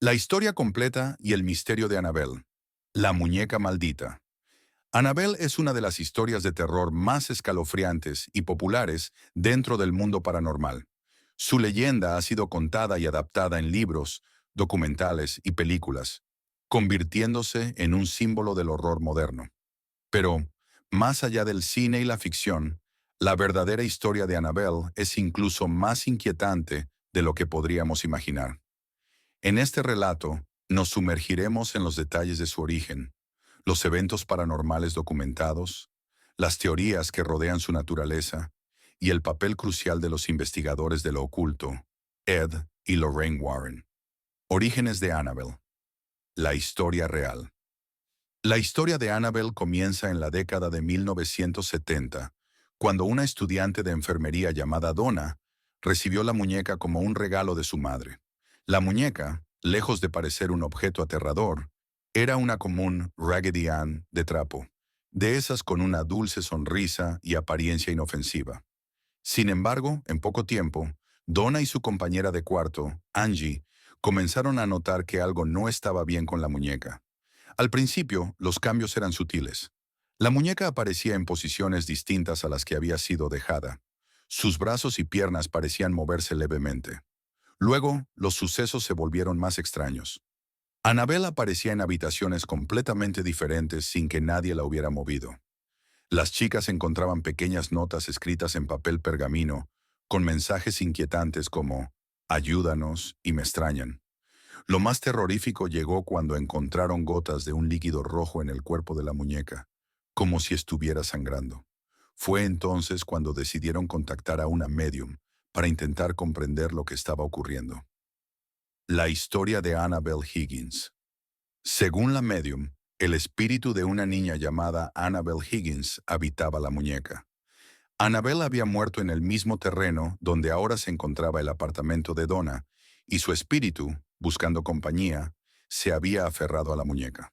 La historia completa y el misterio de Annabelle. La muñeca maldita. Annabelle es una de las historias de terror más escalofriantes y populares dentro del mundo paranormal. Su leyenda ha sido contada y adaptada en libros, documentales y películas, convirtiéndose en un símbolo del horror moderno. Pero, más allá del cine y la ficción, la verdadera historia de Annabelle es incluso más inquietante de lo que podríamos imaginar. En este relato, nos sumergiremos en los detalles de su origen, los eventos paranormales documentados, las teorías que rodean su naturaleza y el papel crucial de los investigadores de lo oculto, Ed y Lorraine Warren. Orígenes de Annabelle. La historia real. La historia de Annabelle comienza en la década de 1970, cuando una estudiante de enfermería llamada Donna recibió la muñeca como un regalo de su madre. La muñeca, lejos de parecer un objeto aterrador, era una común Raggedy Ann de trapo, de esas con una dulce sonrisa y apariencia inofensiva. Sin embargo, en poco tiempo, Donna y su compañera de cuarto, Angie, comenzaron a notar que algo no estaba bien con la muñeca. Al principio, los cambios eran sutiles. La muñeca aparecía en posiciones distintas a las que había sido dejada. Sus brazos y piernas parecían moverse levemente. Luego, los sucesos se volvieron más extraños. Annabelle aparecía en habitaciones completamente diferentes sin que nadie la hubiera movido. Las chicas encontraban pequeñas notas escritas en papel pergamino, con mensajes inquietantes como «Ayúdanos» y «Me extrañan». Lo más terrorífico llegó cuando encontraron gotas de un líquido rojo en el cuerpo de la muñeca, como si estuviera sangrando. Fue entonces cuando decidieron contactar a una medium para intentar comprender lo que estaba ocurriendo. La historia de Annabelle Higgins. Según la medium, el espíritu de una niña llamada Annabelle Higgins habitaba la muñeca. Annabelle había muerto en el mismo terreno donde ahora se encontraba el apartamento de Donna, y su espíritu, buscando compañía, se había aferrado a la muñeca.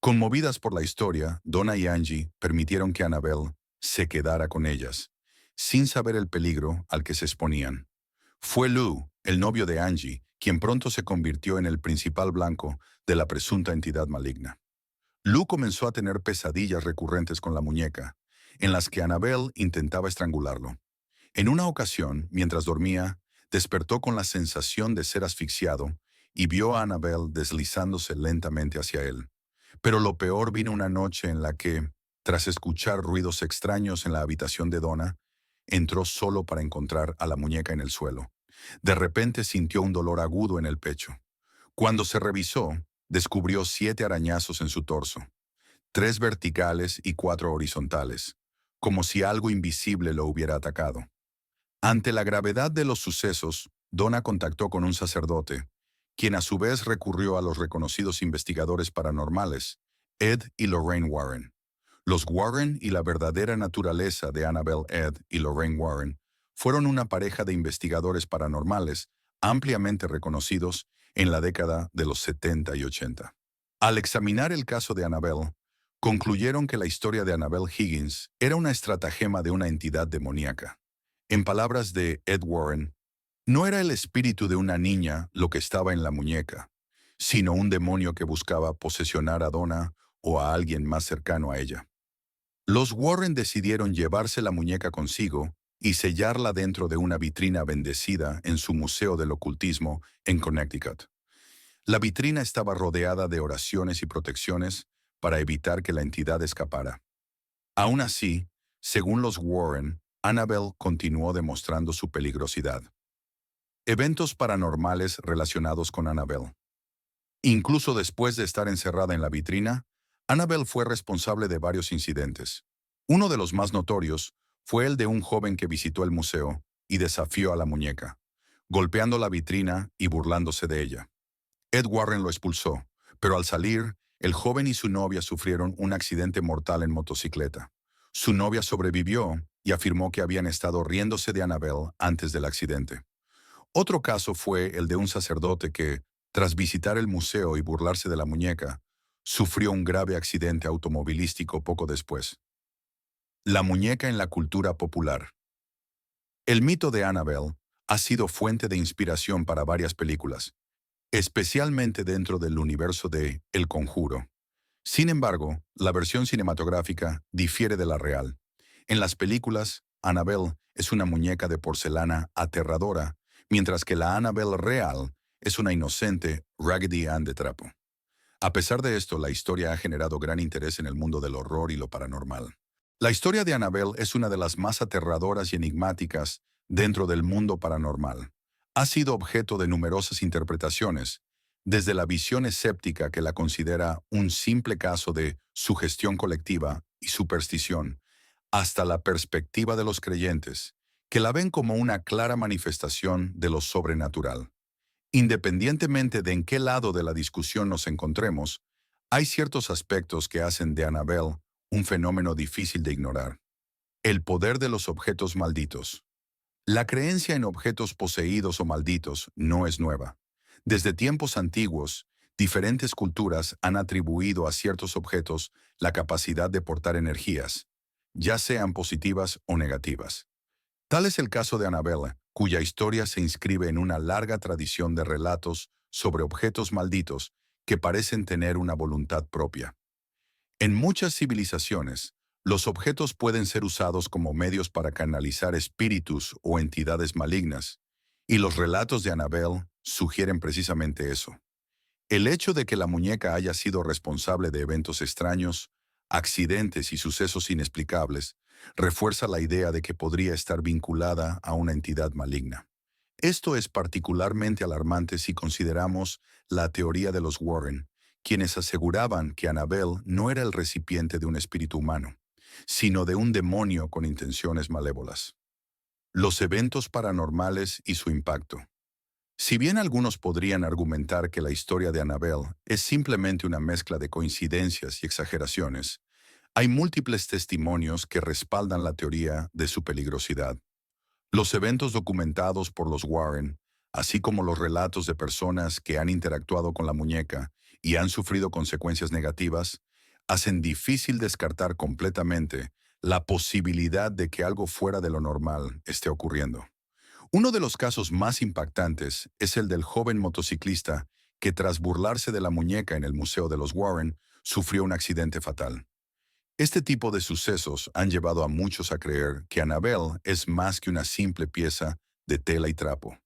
Conmovidas por la historia, Donna y Angie permitieron que Annabelle se quedara con ellas, sin saber el peligro al que se exponían. Fue Lou, el novio de Angie, quien pronto se convirtió en el principal blanco de la presunta entidad maligna. Lou comenzó a tener pesadillas recurrentes con la muñeca, en las que Annabelle intentaba estrangularlo. En una ocasión, mientras dormía, despertó con la sensación de ser asfixiado y vio a Annabelle deslizándose lentamente hacia él. Pero lo peor vino una noche en la que, tras escuchar ruidos extraños en la habitación de Donna, entró solo para encontrar a la muñeca en el suelo. De repente sintió un dolor agudo en el pecho. Cuando se revisó, descubrió 7 arañazos en su torso, 3 verticales y 4 horizontales, como si algo invisible lo hubiera atacado. Ante la gravedad de los sucesos, Donna contactó con un sacerdote, quien a su vez recurrió a los reconocidos investigadores paranormales, Ed y Lorraine Warren. Los Warren y la verdadera naturaleza de Annabelle Ed y Lorraine Warren fueron una pareja de investigadores paranormales ampliamente reconocidos en la década de los 70 y 80. Al examinar el caso de Annabelle, concluyeron que la historia de Annabelle Higgins era una estratagema de una entidad demoníaca. En palabras de Ed Warren, no era el espíritu de una niña lo que estaba en la muñeca, sino un demonio que buscaba posesionar a Donna o a alguien más cercano a ella. Los Warren decidieron llevarse la muñeca consigo y sellarla dentro de una vitrina bendecida en su Museo del Ocultismo en Connecticut. La vitrina estaba rodeada de oraciones y protecciones para evitar que la entidad escapara. Aún así, según los Warren, Annabelle continuó demostrando su peligrosidad. Eventos paranormales relacionados con Annabelle. Incluso después de estar encerrada en la vitrina, Annabelle fue responsable de varios incidentes. Uno de los más notorios fue el de un joven que visitó el museo y desafió a la muñeca, golpeando la vitrina y burlándose de ella. Ed Warren lo expulsó, pero al salir, el joven y su novia sufrieron un accidente mortal en motocicleta. Su novia sobrevivió y afirmó que habían estado riéndose de Annabelle antes del accidente. Otro caso fue el de un sacerdote que, tras visitar el museo y burlarse de la muñeca, sufrió un grave accidente automovilístico poco después. La muñeca en la cultura popular. El mito de Annabelle ha sido fuente de inspiración para varias películas, especialmente dentro del universo de El Conjuro. Sin embargo, la versión cinematográfica difiere de la real. En las películas, Annabelle es una muñeca de porcelana aterradora, mientras que la Annabelle real es una inocente Raggedy Ann de trapo. A pesar de esto, la historia ha generado gran interés en el mundo del horror y lo paranormal. La historia de Annabelle es una de las más aterradoras y enigmáticas dentro del mundo paranormal. Ha sido objeto de numerosas interpretaciones, desde la visión escéptica que la considera un simple caso de sugestión colectiva y superstición, hasta la perspectiva de los creyentes, que la ven como una clara manifestación de lo sobrenatural. Independientemente de en qué lado de la discusión nos encontremos, hay ciertos aspectos que hacen de Annabelle un fenómeno difícil de ignorar. El poder de los objetos malditos. La creencia en objetos poseídos o malditos no es nueva. Desde tiempos antiguos, diferentes culturas han atribuido a ciertos objetos la capacidad de portar energías, ya sean positivas o negativas. Tal es el caso de Annabelle, cuya historia se inscribe en una larga tradición de relatos sobre objetos malditos que parecen tener una voluntad propia. En muchas civilizaciones, los objetos pueden ser usados como medios para canalizar espíritus o entidades malignas, y los relatos de Annabelle sugieren precisamente eso. El hecho de que la muñeca haya sido responsable de eventos extraños, accidentes y sucesos inexplicables, refuerza la idea de que podría estar vinculada a una entidad maligna. Esto es particularmente alarmante si consideramos la teoría de los Warren, quienes aseguraban que Annabelle no era el recipiente de un espíritu humano, sino de un demonio con intenciones malévolas. Los eventos paranormales y su impacto. Si bien algunos podrían argumentar que la historia de Annabelle es simplemente una mezcla de coincidencias y exageraciones, hay múltiples testimonios que respaldan la teoría de su peligrosidad. Los eventos documentados por los Warren, así como los relatos de personas que han interactuado con la muñeca y han sufrido consecuencias negativas, hacen difícil descartar completamente la posibilidad de que algo fuera de lo normal esté ocurriendo. Uno de los casos más impactantes es el del joven motociclista que tras burlarse de la muñeca en el Museo de los Warren, sufrió un accidente fatal. Este tipo de sucesos han llevado a muchos a creer que Annabelle es más que una simple pieza de tela y trapo.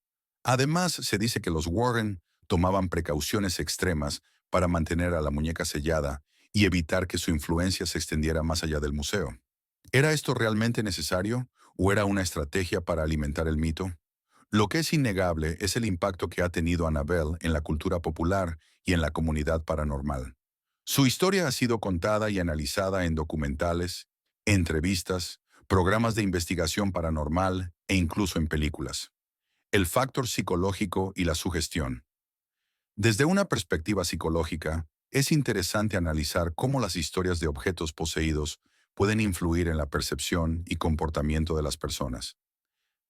Además, se dice que los Warren tomaban precauciones extremas para mantener a la muñeca sellada y evitar que su influencia se extendiera más allá del museo. ¿Era esto realmente necesario o era una estrategia para alimentar el mito? Lo que es innegable es el impacto que ha tenido Annabelle en la cultura popular y en la comunidad paranormal. Su historia ha sido contada y analizada en documentales, entrevistas, programas de investigación paranormal e incluso en películas. El factor psicológico y la sugestión. Desde una perspectiva psicológica, es interesante analizar cómo las historias de objetos poseídos pueden influir en la percepción y comportamiento de las personas.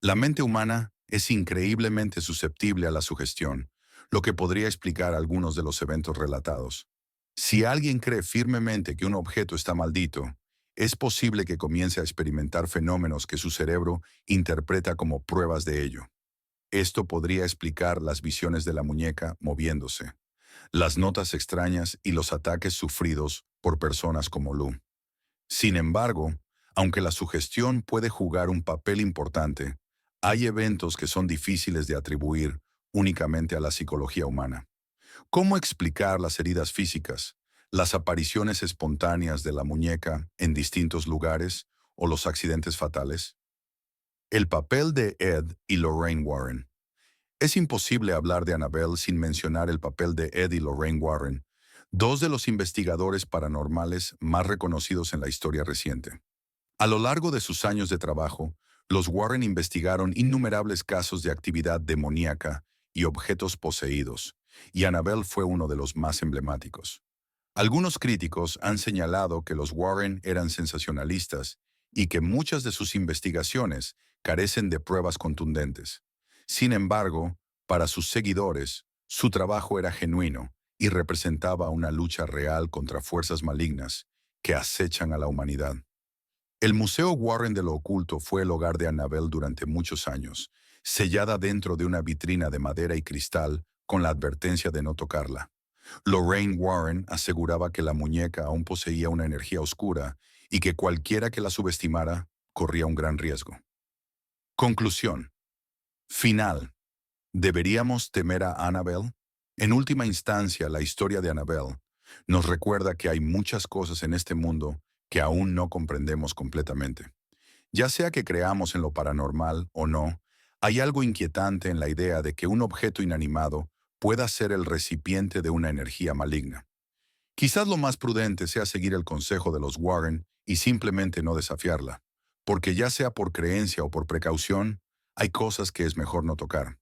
La mente humana es increíblemente susceptible a la sugestión, lo que podría explicar algunos de los eventos relatados. Si alguien cree firmemente que un objeto está maldito, es posible que comience a experimentar fenómenos que su cerebro interpreta como pruebas de ello. Esto podría explicar las visiones de la muñeca moviéndose, las notas extrañas y los ataques sufridos por personas como Lou. Sin embargo, aunque la sugestión puede jugar un papel importante, hay eventos que son difíciles de atribuir únicamente a la psicología humana. ¿Cómo explicar las heridas físicas, las apariciones espontáneas de la muñeca en distintos lugares o los accidentes fatales? El papel de Ed y Lorraine Warren. Es imposible hablar de Annabelle sin mencionar el papel de Ed y Lorraine Warren, dos de los investigadores paranormales más reconocidos en la historia reciente. A lo largo de sus años de trabajo, los Warren investigaron innumerables casos de actividad demoníaca y objetos poseídos, y Annabelle fue uno de los más emblemáticos. Algunos críticos han señalado que los Warren eran sensacionalistas y que muchas de sus investigaciones carecen de pruebas contundentes. Sin embargo, para sus seguidores, su trabajo era genuino y representaba una lucha real contra fuerzas malignas que acechan a la humanidad. El Museo Warren de lo Oculto fue el hogar de Annabelle durante muchos años, sellada dentro de una vitrina de madera y cristal con la advertencia de no tocarla. Lorraine Warren aseguraba que la muñeca aún poseía una energía oscura y que cualquiera que la subestimara corría un gran riesgo. Conclusión. Final. ¿Deberíamos temer a Annabelle? En última instancia, la historia de Annabelle nos recuerda que hay muchas cosas en este mundo que aún no comprendemos completamente. Ya sea que creamos en lo paranormal o no, hay algo inquietante en la idea de que un objeto inanimado pueda ser el recipiente de una energía maligna. Quizás lo más prudente sea seguir el consejo de los Warren y simplemente no desafiarla, porque ya sea por creencia o por precaución, hay cosas que es mejor no tocar.